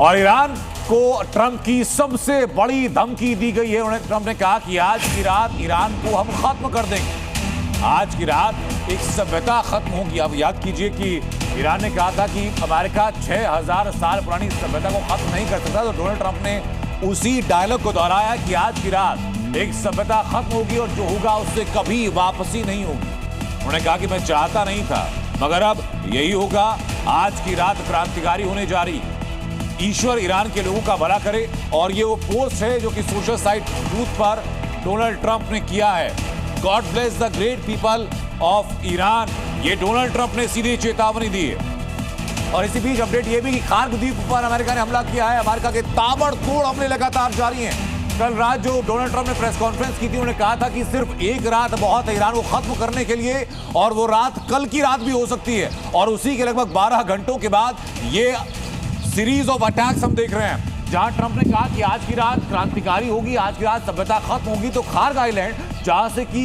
और ईरान को ट्रंप की सबसे बड़ी धमकी दी गई है। उन्हें ट्रंप ने कहा कि आज की रात ईरान को हम खत्म कर देंगे, आज की रात एक सभ्यता खत्म होगी। आप याद कीजिए कि ईरान ने कहा था कि अमेरिका 6000 साल पुरानी सभ्यता को खत्म नहीं कर सकता, तो डोनाल्ड ट्रंप ने उसी डायलॉग को दोहराया कि आज की रात एक सभ्यता खत्म होगी और जो होगा उससे कभी वापसी नहीं होगी। उन्होंने कहा कि मैं चाहता नहीं था मगर अब यही होगा, आज की रात क्रांतिकारी होने जा रही। ईश्वर ईरान के लोगों का भला करे। और ये वो पोस्ट है जो कि सोशल साइट ट्रूथ पर डोनाल्ड ट्रंप ने किया है। God bless the great people of Iran, ये डोनाल्ड ट्रंप ने सीधी चेतावनी दी है। और इसी बीच अपडेट ये भी कि खार्क द्वीप पर अमेरिका ने हमला किया है। अमेरिका के ताबड़तोड़ हमले लगातार जारी हैं। कल रात जो डोनाल्ड ट्रंप ने प्रेस कॉन्फ्रेंस की थी, उन्होंने कहा था कि सिर्फ एक रात बहुत है ईरान को खत्म करने के लिए, और वो रात कल की रात भी हो सकती है। और उसी के लगभग 12 घंटों के बाद ये सीरीज ऑफ अटैक्स हम देख रहे हैं, जहां ट्रंप ने कहा कि आज की रात क्रांतिकारी होगी, आज की रात सभ्यता खत्म होगी। तो खार्क आइलैंड, जहां से कि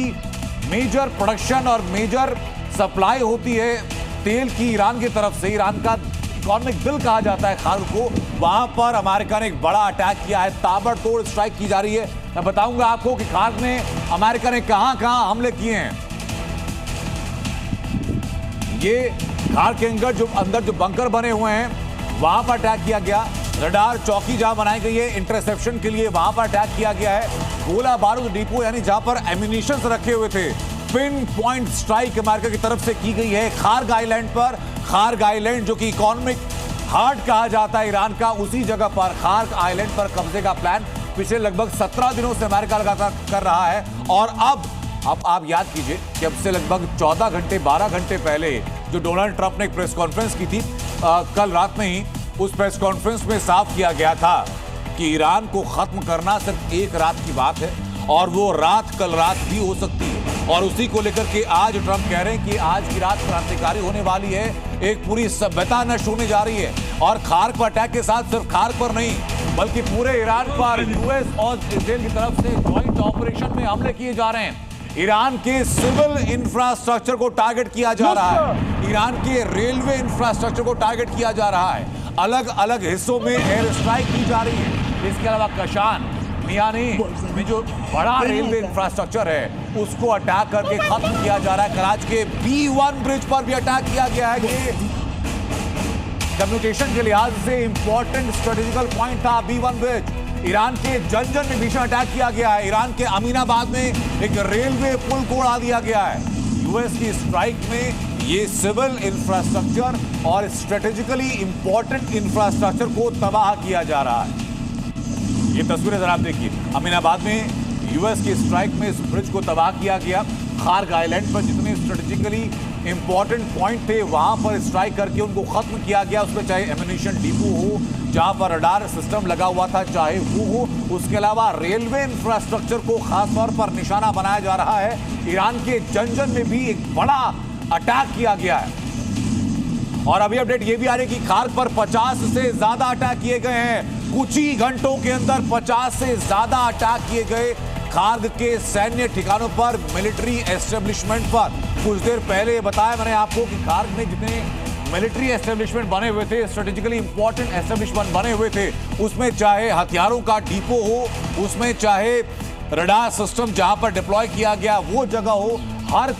मेजर प्रोडक्शन और मेजर सप्लाई होती है तेल की ईरान की तरफ से, ईरान का इकोनॉमिक दिल कहा जाता है खार्क को, वहां पर अमेरिका ने एक बड़ा अटैक किया है। ताबड़तोड़ स्ट्राइक की जा रही है। मैं बताऊंगा आपको कि खार्क में अमेरिका ने कहां हमले किए हैं। ये खार्क के अंदर जो बंकर बने हुए हैं वहां पर अटैक किया गया। रडार चौकी जहां बनाई गई है इंटरसेप्शन के लिए, वहां पर अटैक किया गया है। गोला बारूद डिपो यानी जहां पर एम्यूनिशंस रखे हुए थे, पिन पॉइंट स्ट्राइक अमेरिका की तरफ से की गई है खार्क आइलैंड पर। खार्क आइलैंड जो कि इकोनॉमिक हार्ट कहा जाता है ईरान का, उसी जगह पर खार्क आइलैंड पर कब्जे का प्लान पिछले लगभग 17 दिनों से अमेरिका लगातार कर रहा है। और अब आप याद कीजिए कि अब से लगभग 14 घंटे 12 घंटे पहले जो डोनाल्ड ट्रंप ने एक प्रेस कॉन्फ्रेंस की थी, कल रात में ही उस प्रेस कॉन्फ्रेंस में साफ किया गया था कि ईरान को खत्म करना सिर्फ एक रात की बात है, और वो रात कल रात भी हो सकती है। और उसी को लेकर के आज ट्रंप कह रहे हैं कि आज की रात क्रांतिकारी होने वाली है, एक पूरी सभ्यता नष्ट होने जा रही है। और खार्क पर अटैक के साथ सिर्फ खार्क पर नहीं बल्कि पूरे ईरान पर यूएस और इजराइल की तरफ से ज्वाइंट ऑपरेशन में हमले किए जा रहे हैं। ईरान के सिविल इंफ्रास्ट्रक्चर को टारगेट किया जा रहा है, ईरान के रेलवे इंफ्रास्ट्रक्चर को टारगेट किया जा रहा है, अलग अलग हिस्सों में एयर स्ट्राइक की जा रही है। इसके अलावा कशान मियानी में जो बड़ा रेलवे इंफ्रास्ट्रक्चर है उसको अटैक करके खत्म किया जा रहा है। कराची के B1 ब्रिज पर भी अटैक किया गया है। ये कम्युनिकेशन के लिहाज से इंपॉर्टेंट स्ट्रेटेजिकल पॉइंट था B1 ब्रिज। ईरान के जंजन में भीषण अटैक किया गया है। ईरान के अमीनाबाद में एक रेलवे पुल को उड़ा दिया गया है। यूएस की स्ट्राइक में ये सिविल इंफ्रास्ट्रक्चर और स्ट्रेटेजिकली इंपॉर्टेंट इंफ्रास्ट्रक्चर को तबाह किया जा रहा है। ये तस्वीरें जरा आप देखिए, अमीनाबाद में यूएस की स्ट्राइक में इस ब्रिज को तबाह किया गया। खार्क आइलैंड पर जितने स्ट्रेटेजिकली इंपॉर्टेंट पॉइंट थे वहां पर स्ट्राइक करके उनको खत्म किया गया। उसमें चाहे एम्यूनिशन डिपो हो जहां पर रडार सिस्टम लगा हुआ था, चाहे वो हो, उसके अलावा रेलवे इंफ्रास्ट्रक्चर को खास तौर पर निशाना बनाया जा रहा है। ईरान के जंजन में भी एक बड़ा अटैक किया गया है। और अभी अपडेट ये भी आ रही है कि खार्क पर 50 से ज्यादा अटैक किए गए हैं। कुछ ही घंटों के अंदर 50 से ज्यादा अटैक किए गए खार्क के सैन्य ठिकानों पर, मिलिट्री एस्टेब्लिशमेंट पर। कुछ देर पहले बताया मैंने आपको कि खार्क में जितने मिलिट्री एस्टेब्लिशमेंट बने हुए थे, स्ट्रेटेजिकली इंपॉर्टेंट एस्टेब्लिशमेंट बने हुए थे, उसमें चाहे हथियारों का डिपो हो, उसमें चाहे रडार सिस्टम जहां पर डिप्लॉय किया गया वो जगह हो, हर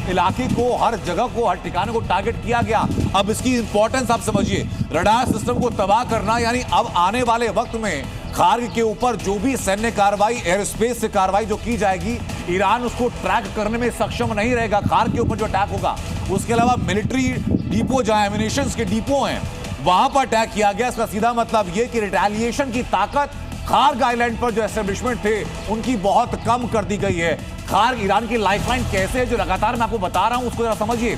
इलाके को, हर जगह को, हर ठिकाने को टारगेट किया गया। अब इसकी इंपॉर्टेंस आप समझिए, रडार सिस्टम को तबाह करना यानी अब आने वाले वक्त में खार्क के ऊपर जो भी सैन्य कार्रवाई, एयर स्पेस से कार्रवाई जो की जाएगी, ईरान उसको ट्रैक करने में सक्षम नहीं रहेगा। खार्क के ऊपर जो अटैक होगा, उसके अलावा मिलिट्री डिपो जहां एम्यूनिशंस के डिपो हैं वहां पर अटैक किया गया। इसका सीधा मतलब यह कि रिटेलिएशन की ताकत खार्क आइलैंड पर जो एस्टेब्लिशमेंट थे उनकी बहुत कम कर दी गई है। खार्क ईरान की लाइफलाइन कैसे है जो लगातार मैं आपको बता रहा हूं, उसको जरा समझिए।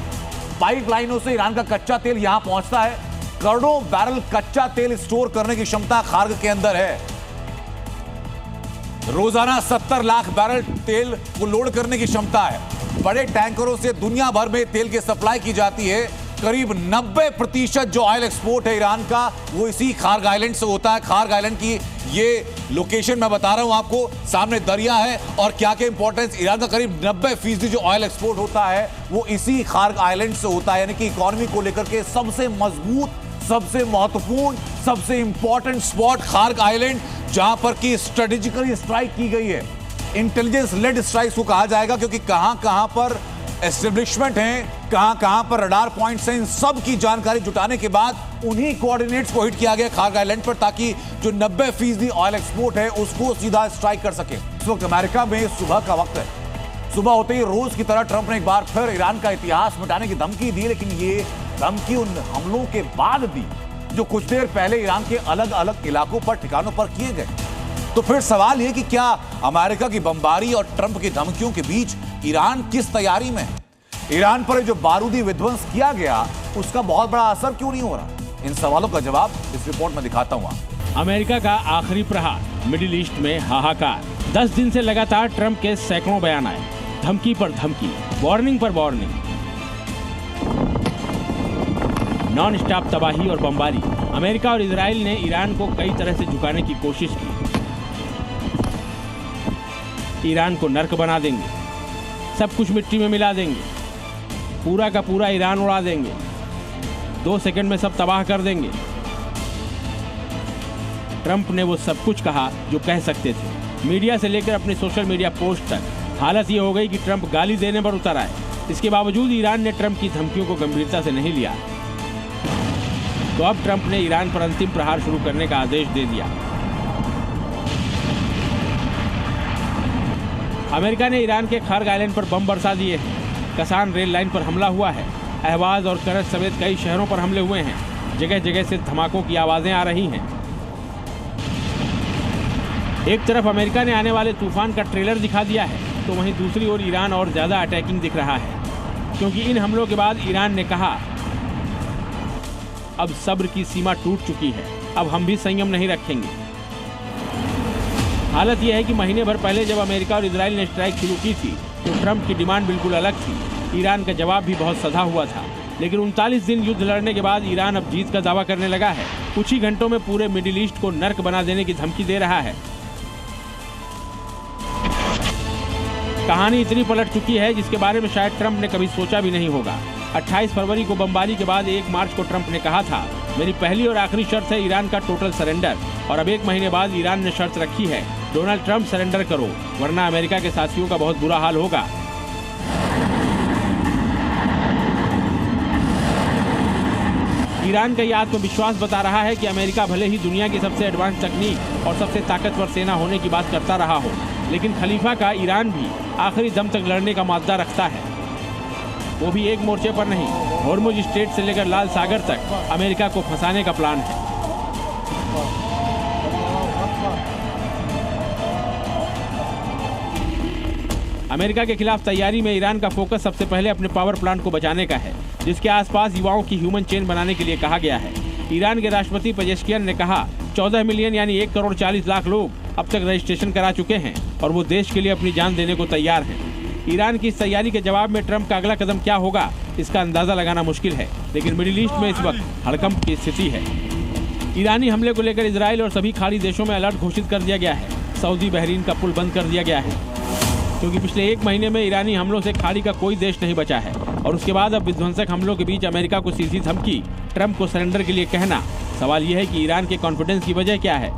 पाइपलाइनों से ईरान का कच्चा तेल यहां पहुंचता है। करोड़ों बैरल कच्चा तेल स्टोर करने की क्षमता खार्क के अंदर है। रोजाना 70 लाख बैरल तेल को लोड करने की क्षमता है। बड़े टैंकरों से दुनिया भर में तेल की सप्लाई की जाती है। करीब 90% जो ऑयल एक्सपोर्ट है ईरान का वो इसी खार्क आइलैंड से होता है। खार्क आइलैंड की ये लोकेशन मैं बता रहा हूं आपको, सामने दरिया है और क्या क्या इंपॉर्टेंस, ईरान का करीब 90% जो ऑयल एक्सपोर्ट होता है वो इसी खार्क आइलैंड से होता है। यानी कि इकोनॉमी को लेकर के सबसे मजबूत, सबसे महत्वपूर्ण, सबसे इंपॉर्टेंट स्पॉट खार्क आइलैंड, जहां पर की स्ट्रेटेजिकली स्ट्राइक की गई है। इंटेलिजेंस लेड स्ट्राइक्स को कहा जाएगा, क्योंकि कहां पर एस्टेब्लिशमेंट हैं, कहां पर रडार पॉइंट्स हैं, इन सब की जानकारी जुटाने के बाद उन्हीं कोऑर्डिनेट्स को हिट किया गया खार्क आइलैंड पर, ताकि जो 90% ऑयल एक्सपोर्ट है उसको सीधा स्ट्राइक कर सके। इस वक्त अमेरिका में सुबह का वक्त है। सुबह होते ही रोज की तरह ट्रंप ने एक बार फिर ईरान का इतिहास मिटाने की धमकी दी, लेकिन ये धमकी उन हमलों के बाद दी जो कुछ देर पहले ईरान के अलग अलग इलाकों पर, ठिकानों पर किए गए। तो फिर सवाल यह कि क्या अमेरिका की बमबारी और ट्रंप की धमकियों के बीच ईरान किस तैयारी में है? ईरान पर जो बारूदी विध्वंस किया गया उसका बहुत बड़ा असर क्यों नहीं हो रहा? इन सवालों का जवाब इस रिपोर्ट में दिखाता हूं। अमेरिका का आखिरी प्रहार, मिडिल ईस्ट में हाहाकार। 10 दिन से लगातार ट्रंप के सैकड़ों बयान आए, धमकी पर धमकी, वार्निंग पर वार्निंग, नॉन स्टॉप तबाही और बमबारी। अमेरिका और इजराइल ने ईरान को कई तरह से झुकाने की कोशिश की। ईरान को नर्क बना देंगे, सब कुछ मिट्टी में मिला देंगे, पूरा का पूरा ईरान उड़ा देंगे, 2 सेकंड में सब तबाह कर देंगे। ट्रंप ने वो सब कुछ कहा जो कह सकते थे, मीडिया से लेकर अपने सोशल मीडिया पोस्ट तक। हालत ये हो गई कि ट्रंप गाली देने पर उतर आए। इसके बावजूद ईरान ने ट्रंप की धमकियों को गंभीरता से नहीं लिया। तो अब ट्रंप ने ईरान पर अंतिम प्रहार शुरू करने का आदेश दे दिया। अमेरिका ने ईरान के खार्क आइलैंड पर बम बरसा दिए हैं। कसान रेल लाइन पर हमला हुआ है। अहवाज और करज समेत कई शहरों पर हमले हुए हैं। जगह जगह से धमाकों की आवाजें आ रही हैं। एक तरफ अमेरिका ने आने वाले तूफान का ट्रेलर दिखा दिया है, तो वहीं दूसरी ओर ईरान और ज्यादा अटैकिंग दिख रहा है, क्योंकि इन हमलों के बाद ईरान ने कहा अब सब्र की सीमा टूट चुकी है, अब हम भी संयम नहीं रखेंगे। हालत यह है कि महीने भर पहले जब अमेरिका और इजराइल ने स्ट्राइक शुरू की थी तो ट्रंप की डिमांड बिल्कुल अलग थी। ईरान का जवाब भी बहुत सधा हुआ था, लेकिन 39 दिन युद्ध लड़ने के बाद ईरान अब जीत का दावा करने लगा है। कुछ ही घंटों में पूरे मिडिल ईस्ट को नर्क बना देने की धमकी दे रहा है। कहानी इतनी पलट चुकी है जिसके बारे में शायद ट्रंप ने कभी सोचा भी नहीं होगा। 28 फरवरी को बमबारी के बाद 1 मार्च को ट्रंप ने कहा था, मेरी पहली और आखिरी शर्त है ईरान का टोटल सरेंडर। और अब 1 महीने बाद ईरान ने शर्त रखी है, डोनाल्ड ट्रंप सरेंडर करो, वरना अमेरिका के साथियों का बहुत बुरा हाल होगा। ईरान का यह आत्मविश्वास बता रहा है कि अमेरिका भले ही दुनिया की सबसे एडवांस तकनीक और सबसे ताकतवर सेना होने की बात करता रहा हो, लेकिन खलीफा का ईरान भी आखिरी दम तक लड़ने का मादा रखता है। वो भी एक मोर्चे पर नहीं, हॉर्मुज स्ट्रेट से लेकर लाल सागर तक अमेरिका को फंसाने का प्लान है। अमेरिका के खिलाफ तैयारी में ईरान का फोकस सबसे पहले अपने पावर प्लांट को बचाने का है, जिसके आसपास युवाओं की ह्यूमन चेन बनाने के लिए कहा गया है। ईरान के राष्ट्रपति पेजेश्कियन ने कहा 14 मिलियन यानी 1 करोड़ 40 लाख लोग अब तक रजिस्ट्रेशन करा चुके हैं और वो देश के लिए अपनी जान देने को तैयार हैं। ईरान की इस तैयारी के जवाब में ट्रंप का अगला कदम क्या होगा, इसका अंदाजा लगाना मुश्किल है, लेकिन मिडिल ईस्ट में इस वक्त हड़कंप की स्थिति है। ईरानी हमले को लेकर इजराइल और सभी खाड़ी देशों में अलर्ट घोषित कर दिया गया है। सऊदी बहरीन का पुल बंद कर दिया गया है, क्योंकि पिछले 1 महीने में ईरानी हमलों से खाड़ी का कोई देश नहीं बचा है। और उसके बाद अब विध्वंसक हमलों के बीच अमेरिका को सीधी धमकी, ट्रंप को सरेंडर के लिए कहना। सवाल यह है कि ईरान के कॉन्फिडेंस की वजह क्या है?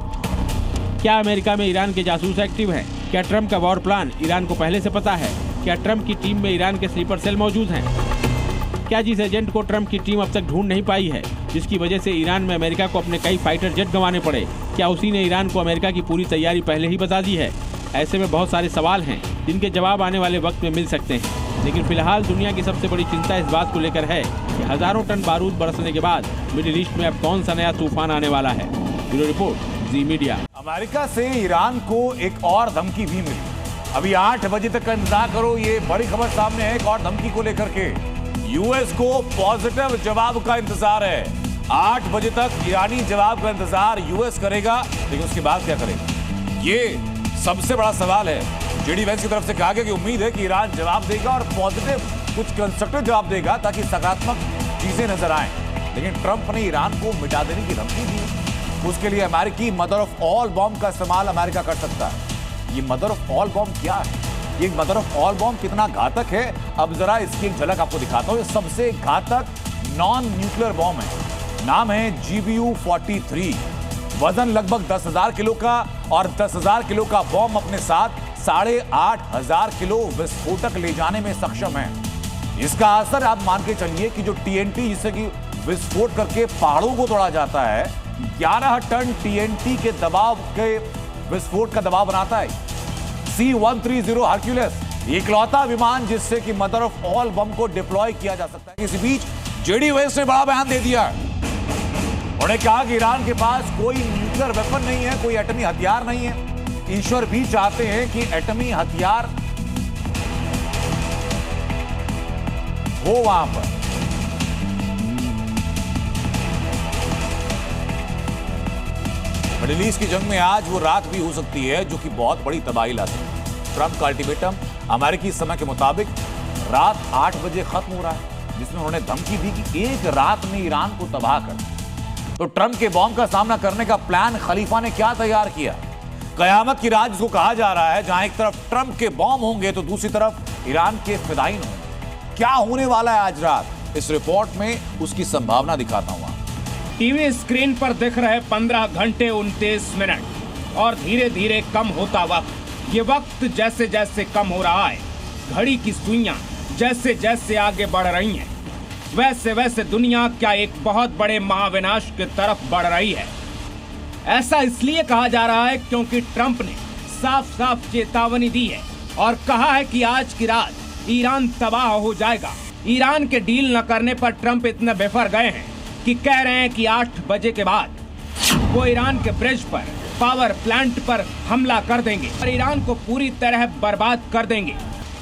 क्या अमेरिका में ईरान के जासूस एक्टिव हैं? क्या ट्रंप का वॉर प्लान ईरान को पहले से पता है? क्या ट्रंप की टीम में ईरान के स्लीपर सेल मौजूद हैं? क्या जिस एजेंट को ट्रंप की टीम अब तक ढूंढ नहीं पाई है, जिसकी वजह से ईरान में अमेरिका को अपने कई फाइटर जेट गंवाने पड़े, क्या उसी ने ईरान को अमेरिका की पूरी तैयारी पहले ही बता दी है? ऐसे में बहुत सारे सवाल हैं जिनके जवाब आने वाले वक्त में मिल सकते हैं। लेकिन फिलहाल दुनिया की सबसे बड़ी चिंता इस बात को लेकर है कि हजारों टन बारूद बरसने के बाद मिडिल ईस्ट में अब कौन सा नया तूफान आने वाला है। ब्यूरो रिपोर्ट, जी मीडिया। अमेरिका से ईरान को एक और धमकी भी मिली। अभी 8 बजे तक का इंतजार करो, ये बड़ी खबर सामने है एक और धमकी को लेकर के। यूएस को पॉजिटिव जवाब का इंतजार है। 8 बजे तक ईरानी जवाब का इंतजार यूएस करेगा, लेकिन उसके बाद क्या करेगा, ये सबसे बड़ा सवाल है। जेडी वेंस की तरफ से कहा गया कि उम्मीद है कि ईरान जवाब देगा और पॉजिटिव, कुछ कंस्ट्रक्टिव जवाब देगा ताकि सकारात्मक चीजें नजर आए। लेकिन ट्रंप ने ईरान को मिटा देने की धमकी दी। उसके लिए अमेरिकी मदर ऑफ ऑल बॉम्ब का इस्तेमाल अमेरिका कर सकता है। ये मदर ऑफ ऑल बॉम्ब क्या है? ये मदर ऑफ ऑल बॉम्ब कितना घातक है, अब जरा इसकी एक झलक आपको दिखाता हूं। ये सबसे घातक नॉन न्यूक्लियर बॉम्ब है। नाम है GBU-43। वजन लगभग 10,000 किलो का और 10,000 किलो का बॉम्ब अपने साथ 8,500 किलो विस्फोटक ले जाने में सक्षम है। इसका असर आप मान के चलिए कि जो TNT जिससे कि विस्फोट करके पहाड़ों को तोड़ा जाता है, 11 टन TNT के दबाव के विस्फोट का दबाव बनाता है। C-130 हरक्यूलिस इकलौता विमान जिससे कि मदर ऑफ ऑल बम को डिप्लॉय किया जा सकता है। इसी बीच जेडी वेस्ट ने बड़ा बयान दे दिया। उन्होंने कहा कि ईरान के पास कोई न्यूक्लियर वेपन नहीं है, कोई एटमी हथियार नहीं है। ईश्वर भी चाहते हैं कि एटमी हथियार हो वहां पर। मिडिल ईस्ट की जंग में आज वो रात भी हो सकती है जो कि बहुत बड़ी तबाही ला सकती है। ट्रंप का अल्टीमेटम अमेरिकी समय के मुताबिक रात 8 बजे खत्म हो रहा है, जिसमें उन्होंने धमकी दी कि एक रात में ईरान को तबाह कर। तो ट्रंप के बॉम्ब का सामना करने का प्लान खलीफा ने क्या तैयार किया? कयामत की रात जिसको कहा जा रहा है, जहां एक तरफ ट्रंप के बॉम्ब होंगे तो दूसरी तरफ ईरान के फिदायीन होंगे। क्या होने वाला है आज रात, इस रिपोर्ट में उसकी संभावना दिखाता हूं। टीवी स्क्रीन पर दिख रहे 15 घंटे 29 मिनट और धीरे धीरे कम होता वक्त। ये वक्त जैसे जैसे कम हो रहा है, घड़ी की सुइयां जैसे जैसे आगे बढ़ रही हैं, वैसे वैसे दुनिया क्या एक बहुत बड़े महाविनाश की तरफ बढ़ रही है। ऐसा इसलिए कहा जा रहा है क्योंकि ट्रंप ने साफ साफ चेतावनी दी है और कहा है कि आज की रात ईरान तबाह हो जाएगा। ईरान के डील न करने पर ट्रंप इतने बेफर गए हैं कि कह रहे हैं कि 8 बजे के बाद वो ईरान के ब्रिज पर, पावर प्लांट पर हमला कर देंगे और ईरान को पूरी तरह बर्बाद कर देंगे।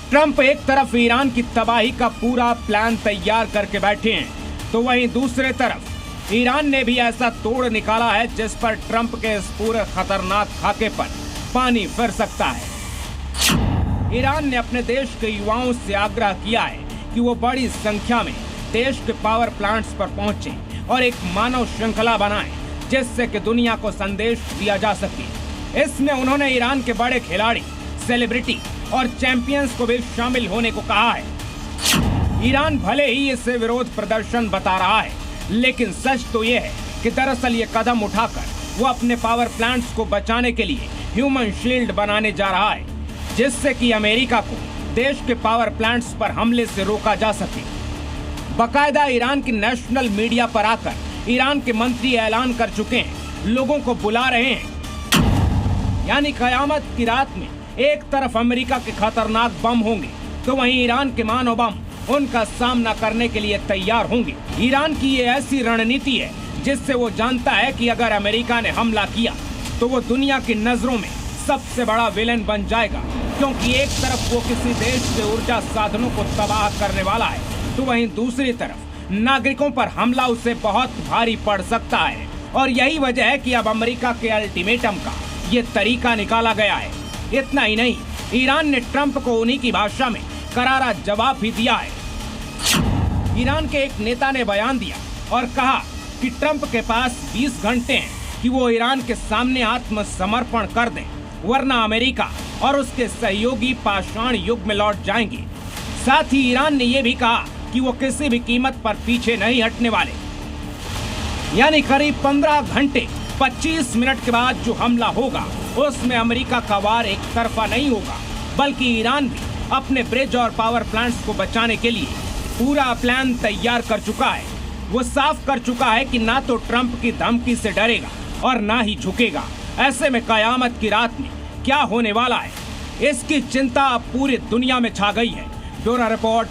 ट्रंप एक तरफ ईरान की तबाही का पूरा प्लान तैयार करके बैठे हैं, तो वहीं दूसरे तरफ ईरान ने भी ऐसा तोड़ निकाला है जिस पर ट्रंप के इस पूरे खतरनाक खाके पर पानी फिर सकता है। ईरान ने अपने देश के युवाओं से आग्रह किया है कि वो बड़ी संख्या में देश के पावर प्लांट्स पर पहुंचे और एक मानव श्रृंखला बनाएं जिससे कि दुनिया को संदेश दिया जा सके। इसमें उन्होंने ईरान के बड़े खिलाड़ी, सेलिब्रिटी और चैंपियंस को भी शामिल होने को कहा है। ईरान भले ही इसे विरोध प्रदर्शन बता रहा है, लेकिन सच तो ये है कि दरअसल ये कदम उठाकर वो अपने पावर प्लांट्स को बचाने के लिए ह्यूमन शील्ड बनाने जा रहा है, जिससे कि अमेरिका को देश के पावर प्लांट्स पर हमले से रोका जा सके। बकायदा ईरान की नेशनल मीडिया पर आकर ईरान के मंत्री ऐलान कर चुके हैं, लोगों को बुला रहे हैं। यानी कयामत की रात में एक तरफ अमेरिका के खतरनाक बम होंगे, तो वहीं ईरान के मानव बम उनका सामना करने के लिए तैयार होंगे। ईरान की ये ऐसी रणनीति है जिससे वो जानता है कि अगर अमेरिका ने हमला किया तो वो दुनिया की नजरों में सबसे बड़ा विलेन बन जाएगा, क्योंकि एक तरफ वो किसी देश के ऊर्जा साधनों को तबाह करने वाला है, तो वहीं दूसरी तरफ नागरिकों पर हमला उसे बहुत भारी पड़ सकता है। और यही वजह है कि अब अमेरिका के अल्टीमेटम का ये तरीका निकाला गया है। इतना ही नहीं, ईरान ने ट्रंप को उन्हीं की भाषा में करारा जवाब भी दिया है। ईरान के एक नेता ने बयान दिया और कहा कि ट्रंप के पास 20 घंटे हैं कि वो ईरान के सामने आत्मसमर्पण कर दें, वरना अमेरिका और उसके सहयोगी पाषाण युग में लौट जाएंगे। साथ ही ईरान ने यह भी कहा कि वो किसी भी कीमत पर पीछे नहीं हटने वाले। यानी करीब 15 घंटे 25 मिनट के बाद जो हमला होगा उसमें अमेरिका का वार एक तरफा नहीं होगा, बल्कि ईरान भी अपने ब्रिज और पावर प्लांट्स को बचाने के लिए पूरा प्लान तैयार कर चुका है। वो साफ कर चुका है कि ना तो ट्रंप की धमकी से डरेगा और ना ही झुकेगा। ऐसे में कयामत की रात में क्या होने वाला है, इसकी चिंता अब पूरी दुनिया में छा गई है। Bureau report,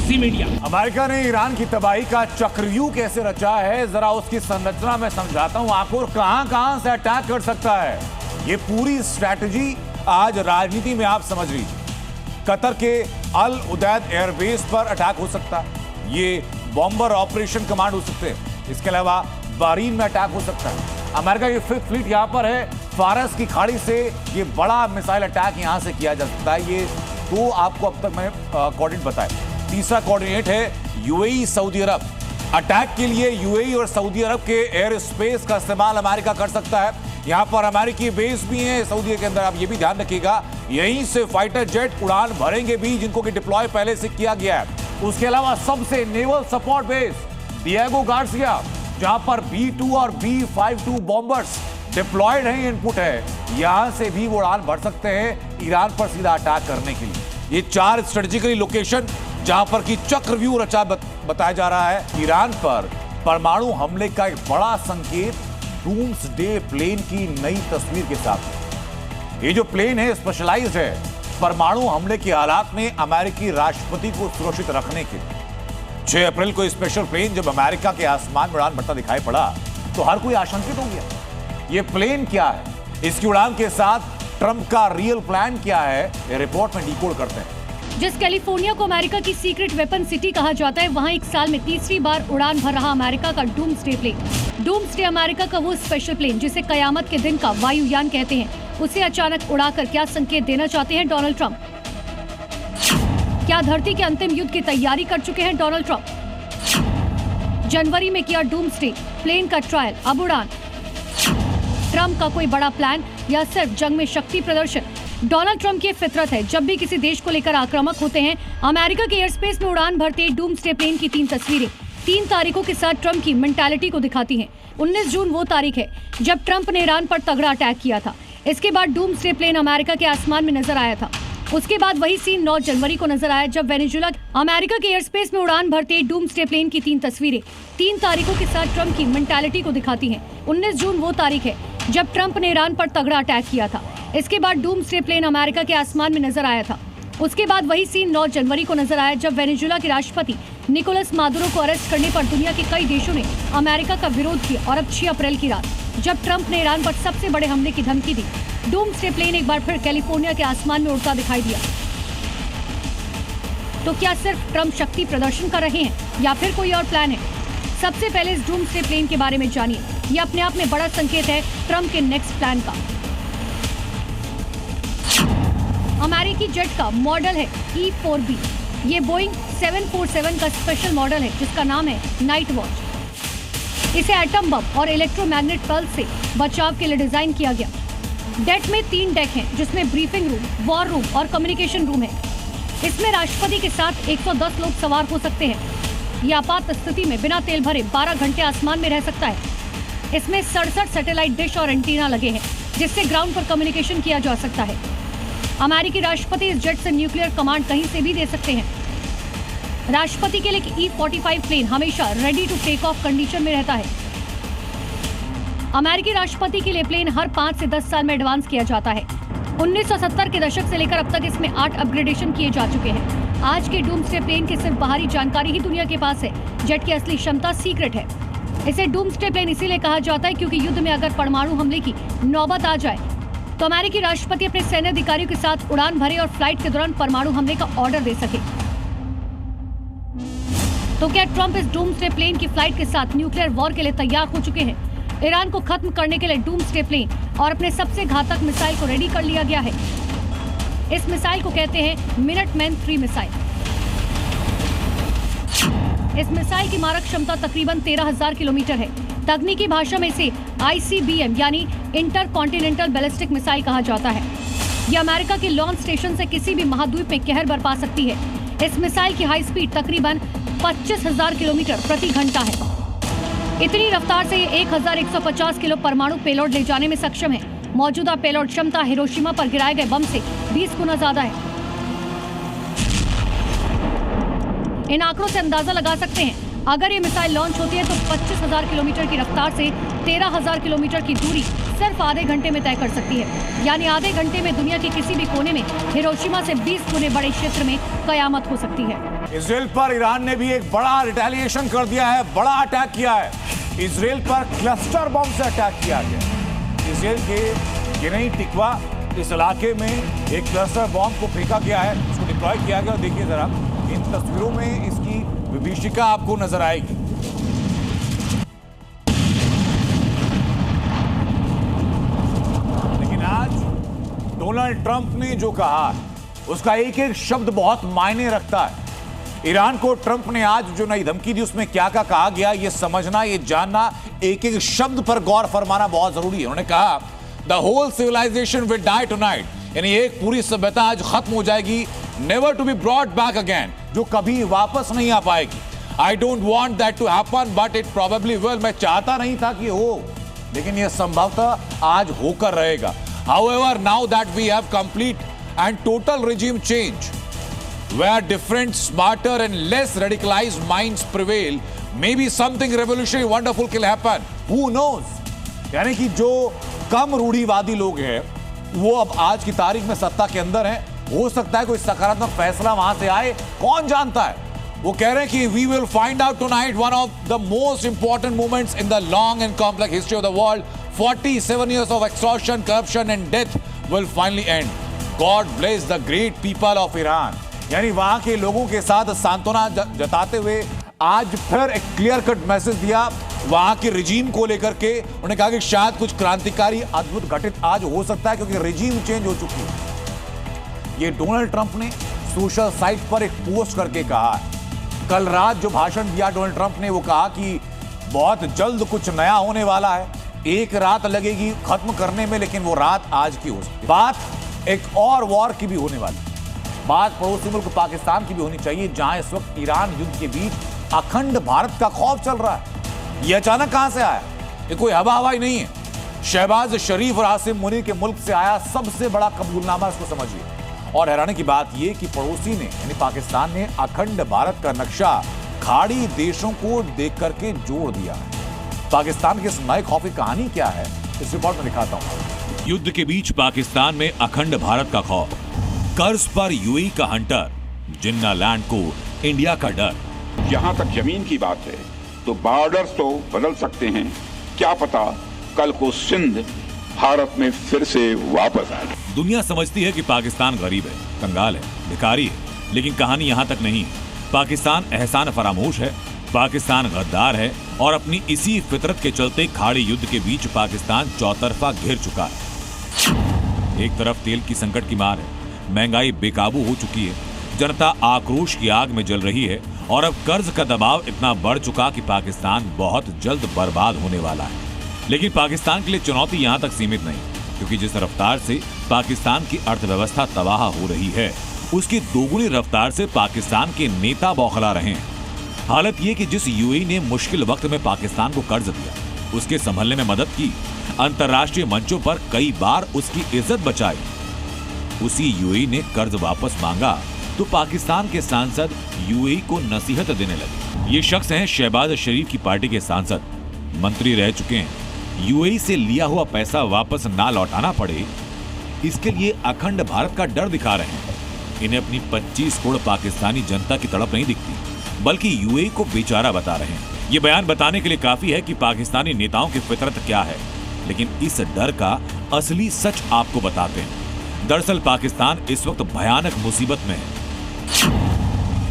C media. America ने ईरान की तबाही का चक्रव्यूह कैसे रचा है, जरा उसकी संरचना में समझाता हूं आपको, और कहां से अटैक कर सकता है। ये पूरी स्ट्रैटेजी आज राजनीति में आप समझ लीजिए। कतर के अल उदैद एयरबेस पर अटैक हो सकता है, ये बॉम्बर ऑपरेशन कमांड हो सकते हैं। इसके अलावा बहरीन में अटैक हो सकता है। अमेरिका की 5th फ्लीट यहां पर है, फारस की खाड़ी से ये बड़ा मिसाइल अटैक यहां से किया जा सकता है। ये दो आपको अब तक मैंने कोऑर्डिनेट बताए। तीसरा कोऑर्डिनेट है यूएई सऊदी अरब। अटैक के लिए यूएई और सऊदी अरब के एयर स्पेस का इस्तेमाल अमेरिका कर सकता है। यहां पर अमेरिकी बेस भी हैं सऊदी के अंदर, आप ये भी ध्यान रखिएगा। यहीं से फाइटर जेट उड़ान भरेंगे भी, जिनको कि डिप्लॉय पहले से किया गया है। उसके अलावा सबसे naval support base Diego Garcia, जहां पर B-2 और B-52 बॉम्बर्स डिप्लॉयड हैं, इनपुट है, यहां से भी वो उड़ान भर सकते हैं ईरान पर सीधा अटैक करने के लिए। ये 4 स्ट्रेटेजिकली लोकेशन जहां पर की चक्रव्यूह रचा बताया जा रहा है। ईरान पर परमाणु हमले का एक बड़ा संकेत डूम्सडे प्लेन की नई तस्वीर के साथ। ये जो प्लेन है स्पेशलाइज्ड है परमाणु हमले के हालात में अमेरिकी राष्ट्रपति को सुरक्षित रखने के लिए। 6 अप्रैल को स्पेशल प्लेन जब अमेरिका के आसमान में उड़ान भरता दिखाई पड़ा तो हर कोई आशंकित हो गया। ये प्लेन क्या है, इसकी उड़ान के साथ ट्रंप का रियल प्लान क्या है, ये रिपोर्ट में डिकोड करते हैं। जिस कैलिफोर्निया को अमेरिका की सीक्रेट वेपन सिटी कहा जाता है, वहां एक साल में तीसरी बार उड़ान भर रहा अमेरिका का डूम्सडे प्लेन। डूम्सडे अमेरिका का वो स्पेशल प्लेन जिसे कयामत के दिन का वायुयान कहते हैं, उसे अचानक उड़ाकर क्या संकेत देना चाहते हैं डोनाल्ड ट्रंप? क्या धरती के अंतिम युद्ध की तैयारी कर चुके हैं डोनाल्ड ट्रंप? जनवरी में किया डूम्सडे प्लेन का ट्रायल, अब उड़ान। ट्रंप का कोई बड़ा प्लान या सिर्फ जंग में शक्ति प्रदर्शन? डोनाल्ड ट्रंप की फितरत है, जब भी किसी देश को लेकर आक्रामक होते हैं, अमेरिका के एयर स्पेस में उड़ान भरते डूम्सडे प्लेन की 3 तस्वीरें 3 तारीखों के साथ ट्रंप की मेंटालिटी को दिखाती हैं। 19 जून वो तारीख है जब ट्रंप ने ईरान पर तगड़ा अटैक किया था। इसके बाद डूम्सडे प्लेन अमेरिका के आसमान में नजर आया था। उसके बाद वही सीन 9 जनवरी को नजर आया जब वेनेजुएला अमेरिका के एयर स्पेस में उड़ान भरते डूम्सडे प्लेन की 3 तस्वीरें 3 तारीखों के साथ ट्रंप की मेंटालिटी को दिखाती हैं। 19 जून वो तारीख है जब ट्रंप ने ईरान पर तगड़ा अटैक किया था। इसके बाद डूम्सडे प्लेन अमेरिका के आसमान में नजर आया था। उसके बाद वही सीन 9 जनवरी को नजर आया जब वेनेजुएला के राष्ट्रपति निकोलस मादुरो को अरेस्ट करने पर दुनिया के कई देशों ने अमेरिका का विरोध किया। और अब 6 अप्रैल की रात जब ट्रंप ने ईरान पर सबसे बड़े हमले की धमकी दी, डूम्सडे प्लेन एक बार फिर कैलिफोर्निया के आसमान में उड़ता दिखाई दिया। तो क्या सिर्फ ट्रंप शक्ति प्रदर्शन कर रहे हैं या फिर कोई और प्लान है? सबसे पहले इस डूम्सडे प्लेन के बारे में जानिए। यह अपने आप में बड़ा संकेत है ट्रंप के नेक्स्ट प्लान का। अमेरिकी जेट का मॉडल है E-4B। ये बोइंग 747 का स्पेशल मॉडल है जिसका नाम है नाइट वॉच। इसे एटम बम और इलेक्ट्रोमैग्नेट पल्स से बचाव के लिए डिजाइन किया गया। डेक में 3 डेक हैं जिसमें ब्रीफिंग रूम, वॉर रूम और कम्युनिकेशन रूम है। इसमें राष्ट्रपति के साथ 110 लोग सवार हो सकते हैं। यह आपात स्थिति में बिना तेल भरे 12 घंटे आसमान में रह सकता है। इसमें 67 सैटेलाइट डिश और एंटीना लगे हैं जिससे ग्राउंड पर कम्युनिकेशन किया जा सकता है। अमेरिकी राष्ट्रपति इस जेट से न्यूक्लियर कमांड कहीं से भी दे सकते हैं। राष्ट्रपति के लिए E-45 प्लेन हमेशा ready to take off condition में रहता है। अमेरिकी राष्ट्रपति के लिए प्लेन हर 5 से 10 साल में एडवांस किया जाता है। 1970 के दशक से लेकर अब तक इसमें 8 अपग्रेडेशन किए जा चुके हैं। आज के डूम्सडे प्लेन की सिर्फ बाहरी जानकारी ही दुनिया के पास है। जेट की असली क्षमता सीक्रेट है। इसे डूम्सडे प्लेन इसीलिए कहा जाता है क्योंकि युद्ध में अगर परमाणु हमले की नौबत आ जाए तो अमेरिकी राष्ट्रपति अपने सैन्य अधिकारियों के साथ उड़ान भरे और फ्लाइट के दौरान परमाणु हमले का ऑर्डर दे सके। तो क्या ट्रंप इस डूम्सडे प्लेन की फ्लाइट के साथ न्यूक्लियर वॉर के लिए तैयार हो चुके हैं? ईरान को खत्म करने के लिए डूम्सडे प्लेन और अपने सबसे घातक मिसाइल को रेडी कर लिया गया है। इस मिसाइल को कहते हैं मिनटमैन 3 मिसाइल। इस मिसाइल की मारक क्षमता तकरीबन 13,000 किलोमीटर है। तकनीकी भाषा में इसे ICBM यानी इंटर कॉन्टिनेंटल बैलिस्टिक मिसाइल कहा जाता है। यह अमेरिका के लॉन्च स्टेशन से किसी भी महाद्वीप में कहर बरपा सकती है। इस मिसाइल की हाई स्पीड तकरीबन 25,000 किलोमीटर प्रति घंटा है। इतनी रफ्तार से ये 1,150 किलो परमाणु पेलोड ले जाने में सक्षम है। मौजूदा पेलोड क्षमता हिरोशिमा पर गिराए गए बम से 20 गुना ज्यादा है। इन आंकड़ों से अंदाजा लगा सकते हैं अगर ये मिसाइल लॉन्च होती है तो 25,000 किलोमीटर की रफ्तार से 13,000 किलोमीटर की दूरी सिर्फ आधे घंटे में तय कर सकती है। यानी आधे घंटे में दुनिया के किसी भी कोने में हिरोशिमा से 20 गुने बड़े क्षेत्र में कयामत हो सकती है। इजराइल पर ईरान ने भी एक बड़ा रिटेलिएशन कर दिया है, बड़ा अटैक किया है। इजराइल पर क्लस्टर बम से अटैक किया गया। इजराइल के गिनई टिकवा इस इलाके में एक क्लस्टर बम को फेंका गया है, उसको डिप्लॉय किया गया। देखिए जरा इन तस्वीरों में इसकी विभीषिका आपको नजर आएगी। लेकिन आज डोनाल्ड ट्रंप ने जो कहा उसका एक एक शब्द बहुत मायने रखता है। ईरान को ट्रंप ने आज जो नई धमकी दी उसमें क्या क्या कहा गया, ये समझना, ये जानना, एक एक शब्द पर गौर फरमाना बहुत जरूरी है। उन्होंने कहा the whole civilization will die tonight, यानी एक पूरी सभ्यता आज खत्म हो जाएगी, never to be brought back again, जो कभी वापस नहीं आ पाएगी। I don't want that to happen, but it probably will. मैं चाहता नहीं था कि हो, लेकिन यह संभवतः आज होकर रहेगा. However, now that we have complete and total regime change, where different, smarter and less radicalized minds prevail, maybe something revolutionary, wonderful can happen. Who knows? यानी कि जो कम रूढ़िवादी लोग हैं, वो अब आज की तारीख में सत्ता के अंदर हैं. हो सकता है कोई सकारात्मक फैसला वहां से आए, कौन जानता है. वो कह रहे हैं कि we will find out tonight one of the most important moments in the long and complex history of the world. 47 years of extortion, corruption and death will finally end. God bless the great people of Iran. यानी वहां के लोगों के साथ सांत्वना जताते हुए आज फिर एक क्लियर कट मैसेज दिया वहां के रिजीम को लेकर के. उन्होंने कहा कि शायद कुछ क्रांतिकारी अद्भुत घटित आज हो सकता है, क्योंकि रिजीम चेंज हो चुकी है. ये डोनाल्ड ट्रंप ने सोशल साइट पर एक पोस्ट करके कहा है. कल रात जो भाषण दिया डोनाल्ड ट्रंप ने, वो कहा कि बहुत जल्द कुछ नया होने वाला है. एक रात लगेगी खत्म करने में, लेकिन वो रात आज की हो सकती. बात एक और वॉर की भी होने वाली. बात पड़ोसी मुल्क पाकिस्तान की भी होनी चाहिए, जहां इस वक्त ईरान युद्ध के बीच अखंड भारत का खौफ चल रहा है. ये अचानक कहां से आया? ये कोई हवा हवाई नहीं है. शहबाज शरीफ और आसिम मुनीर के मुल्क से आया सबसे बड़ा कबूलनामा, इसको समझिए. और हैरानी की बात यह कि पड़ोसी ने यानी पाकिस्तान ने अखंड भारत का नक्शा खाड़ी देशों को देख करके जोड़ दिया है. पाकिस्तान की इस नए खौफ की कहानी क्या है, इस रिपोर्ट में दिखाता हूं. युद्ध के बीच पाकिस्तान में अखंड भारत का खौफ, कर्ज पर यूएई का हंटर, जिन्ना लैंड को इंडिया का डर. जहां तक जमीन की बात है तो बॉर्डर्स तो बदल सकते हैं, क्या पता कल को सिंध भारत में फिर से वापस आए. दुनिया समझती है कि पाकिस्तान गरीब है, कंगाल है, भिखारी है, लेकिन कहानी यहाँ तक नहीं. पाकिस्तान एहसान फरामोश है, पाकिस्तान गद्दार है और अपनी इसी फितरत के चलते खाड़ी युद्ध के बीच पाकिस्तान चौतरफा घिर चुका है. एक तरफ तेल की संकट की मार है, महंगाई बेकाबू हो चुकी है, जनता आक्रोश की आग में जल रही है और अब कर्ज का दबाव इतना बढ़ चुका कि पाकिस्तान बहुत जल्द बर्बाद होने वाला है. लेकिन पाकिस्तान के लिए चुनौती यहां तक सीमित नहीं, क्योंकि जिस रफ्तार से पाकिस्तान की अर्थव्यवस्था तबाह हो रही है, उसकी दोगुनी रफ्तार से पाकिस्तान के नेता बौखला रहे हैं. हालत ये कि जिस यूएई ने मुश्किल वक्त में पाकिस्तान को कर्ज दिया, उसके संभलने में मदद की, अंतर्राष्ट्रीय मंचों पर कई बार उसकी इज्जत बचाई, उसी यूएई ने कर्ज वापस मांगा तो पाकिस्तान के सांसद यूएई को नसीहत देने लगे. ये शख्स हैं शहबाज शरीफ की पार्टी के सांसद, मंत्री रह चुके हैं. यूएई से लिया हुआ पैसा वापस ना लौटाना पड़े, इसके लिए अखंड भारत का डर दिखा रहे हैं. इन्हें अपनी 25 करोड़ पाकिस्तानी जनता की तड़प नहीं दिखती, बल्कि यूएई को बेचारा बता रहे हैं. ये बयान बताने के लिए काफी है कि पाकिस्तानी नेताओं की फितरत क्या है, लेकिन इस डर का असली सच आपको बताते हैं. दरअसल पाकिस्तान इस वक्त भयानक मुसीबत में है.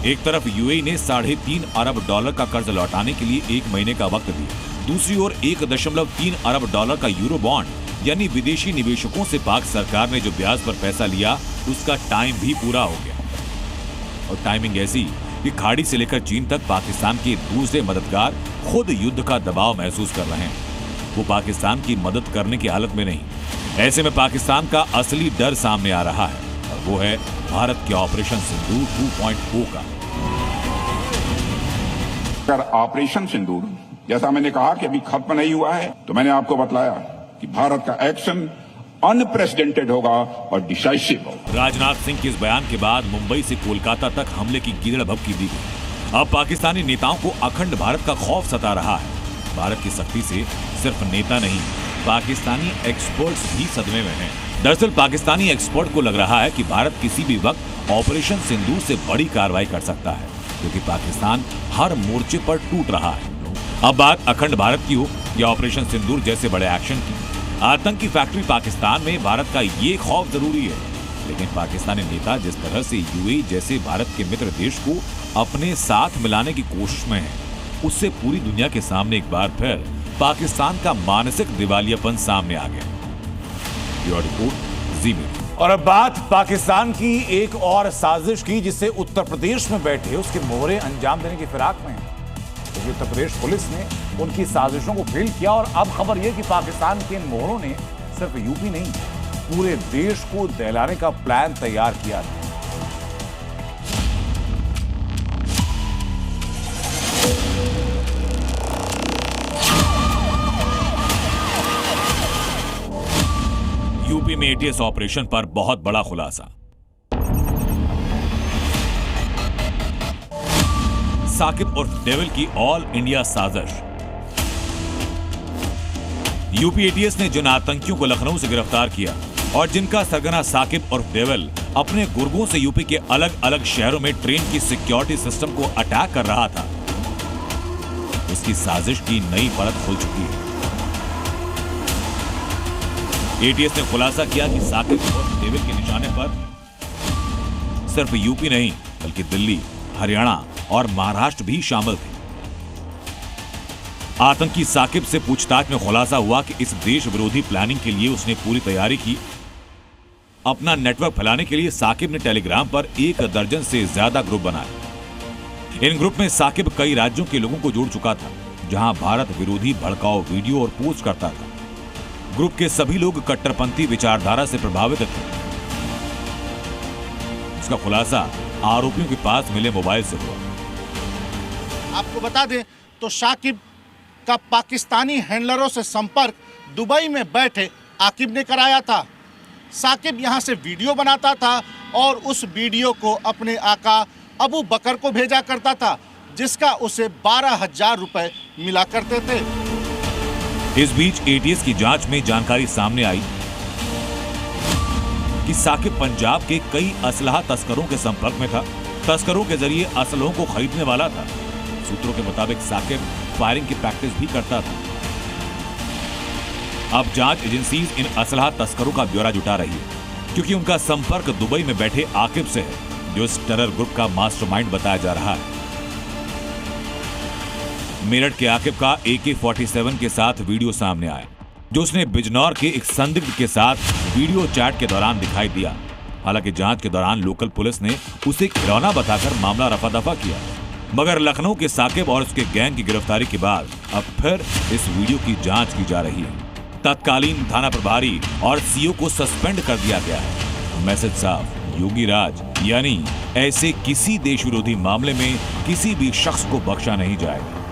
एक तरफ यूएई ने $3.5 अरब का कर्ज लौटाने के लिए 1 महीने का वक्त दिया, दूसरी ओर $1.3 अरब का यूरो बॉन्ड यानी विदेशी निवेशकों से पाक सरकार ने जो ब्याज पर पैसा लिया, उसका टाइम भी पूरा हो गया. और टाइमिंग ऐसी कि खाड़ी से लेकर चीन तक पाकिस्तान के दूसरे मददगार खुद युद्ध का दबाव महसूस कर रहे हैं. वो पाकिस्तान की मदद करने की हालत में नहीं. ऐसे में पाकिस्तान का असली डर सामने आ रहा है, और वो है भारत के ऑपरेशन सिंदूर 2.0 का. अगर ऑपरेशन सिंदूर जैसा मैंने कहा कि अभी खत्म नहीं हुआ है, तो मैंने आपको बतलाया कि भारत का एक्शन अनप्रेसिडेंटेड होगा और डिसाइसिव होगा. राजनाथ सिंह के इस बयान के बाद मुंबई से कोलकाता तक हमले की गिरड़ भभकी दी गई. अब पाकिस्तानी नेताओं को अखंड भारत का खौफ सता रहा है. भारत की सख्ती से सिर्फ नेता नहीं, पाकिस्तानी एक्सपर्ट्स भी सदमे में हैं. दरअसल पाकिस्तानी एक्सपर्ट को लग रहा है कि भारत किसी भी वक्त ऑपरेशन सिंदूर से बड़ी कार्रवाई कर सकता है, क्योंकि पाकिस्तान हर मोर्चे पर टूट रहा है. अब बात अखंड भारत की हो या ऑपरेशन सिंदूर जैसे बड़े एक्शन की, आतंकी फैक्ट्री पाकिस्तान में भारत का ये खौफ जरूरी है. लेकिन पाकिस्तानी नेता जिस तरह से यूएई जैसे भारत के मित्र देश को अपने साथ मिलाने की कोशिश में है, उससे पूरी दुनिया के सामने एक बार फिर पाकिस्तान का मानसिक दिवालियापन सामने आ गया. ब्यूरो रिपोर्ट, जी मीडिया. और अब बात पाकिस्तान की एक और साजिश की, जिससे उत्तर प्रदेश में बैठे उसके मोहरे अंजाम देने की फिराक में है. तो उत्तर प्रदेश पुलिस ने उनकी साजिशों को फेल किया, और अब खबर यह कि पाकिस्तान के इन मोहरों ने सिर्फ यूपी नहीं, पूरे देश को दहलाने का प्लान तैयार किया था. यूपी में एटीएस ऑपरेशन पर बहुत बड़ा खुलासा। साकिब उर्फ डेविल की ऑल इंडिया साजिश। यूपी एटीएस ने जिन आतंकियों को लखनऊ से गिरफ्तार किया और जिनका सरगना साकिब उर्फ डेविल अपने गुर्गों से यूपी के अलग अलग शहरों में ट्रेन की सिक्योरिटी सिस्टम को अटैक कर रहा था, उसकी साजिश की नई परत खुल चुकी है। एटीएस ने खुलासा किया कि साकिब उर्फ डेविल के निशाने पर सिर्फ यूपी नहीं बल्कि दिल्ली, हरियाणा और महाराष्ट्र भी शामिल थे। आतंकी साकिब से पूछताछ में खुलासा हुआ कि इस देश विरोधी प्लानिंग के लिए उसने पूरी तैयारी की। अपना नेटवर्क फैलाने के लिए साकिब ने टेलीग्राम पर 1 दर्जन से ज्यादा ग्रुप बनाए। इन ग्रुप में साकिब कई राज्यों के लोगों को जोड़ चुका था, जहां भारत विरोधी भड़काऊ वीडियो और पोस्ट करता था। ग्रुप के सभी लोग कट्टरपंथी विचारधारा से प्रभावित थे। इसका खुलासा आरोपियों के पास मिले मोबाइल से हुआ। आपको बता दें तो साकिब का पाकिस्तानी हैंडलरों से संपर्क दुबई में बैठे आकिब ने कराया था। साकिब यहां से वीडियो बनाता था और उस वीडियो को अपने आका अबू बकर को भेजा करता था, जिसका उसे 12,000 रुपए मिला करते थे। इस बीच एटीएस की जांच में जानकारी सामने आई कि साकिब पंजाब के कई असलहा तस्करों के संपर्क में था। तस्करों के जरिए असलहों को खरीदने वाला था। सूत्रों के मुताबिक साकिब फायरिंग की प्रैक्टिस भी करता था। अब जांच एजेंसी इन असलहा तस्करों का ब्यौरा जुटा रही है, क्योंकि उनका संपर्क दुबई में बैठे आकिब से है, जो इस टेरर ग्रुप का मास्टरमाइंड बताया जा रहा है। मेरठ के आकिब का AK-47 के साथ वीडियो सामने आया, जो उसने बिजनौर के एक संदिग्ध के साथ वीडियो चैट के दौरान दिखाई दिया। हालांकि जांच के दौरान लोकल पुलिस ने उसे खिलौना बताकर मामला रफा दफा किया, मगर लखनऊ के साकिब और उसके गैंग की गिरफ्तारी के बाद अब फिर इस वीडियो की जांच की जा रही है। तत्कालीन थाना प्रभारी और सीओ को सस्पेंड कर दिया गया है। मैसेज साफ, योगी राज यानी ऐसे किसी देश विरोधी मामले में किसी भी शख्स को बख्शा नहीं जाएगा।